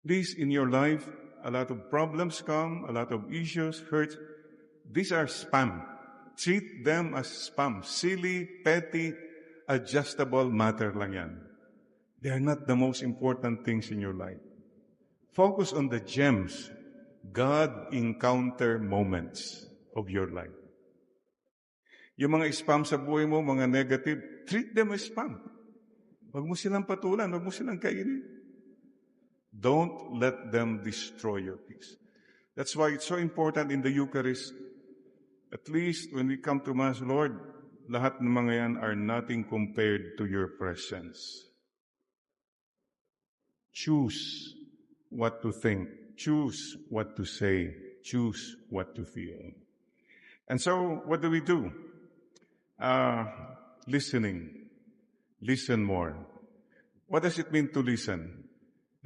Please, in your life, a lot of problems come, a lot of issues, hurts. These are spam. Treat them as spam. Silly, petty, adjustable matter lang yan. They are not the most important things in your life. Focus on the gems, God encounter moments of your life. Yung mga spam sa buhay mo, mga negative, treat them as spam. Huwag mo silang patulan, huwag mo silang kainin. Don't let them destroy your peace. That's why it's so important in the Eucharist. At least when we come to Mass, Lord, lahat ng mga yan are nothing compared to your presence. Choose what to think. Choose what to say. Choose what to feel. And so, what do we do? Listening. Listen more. What does it mean to listen?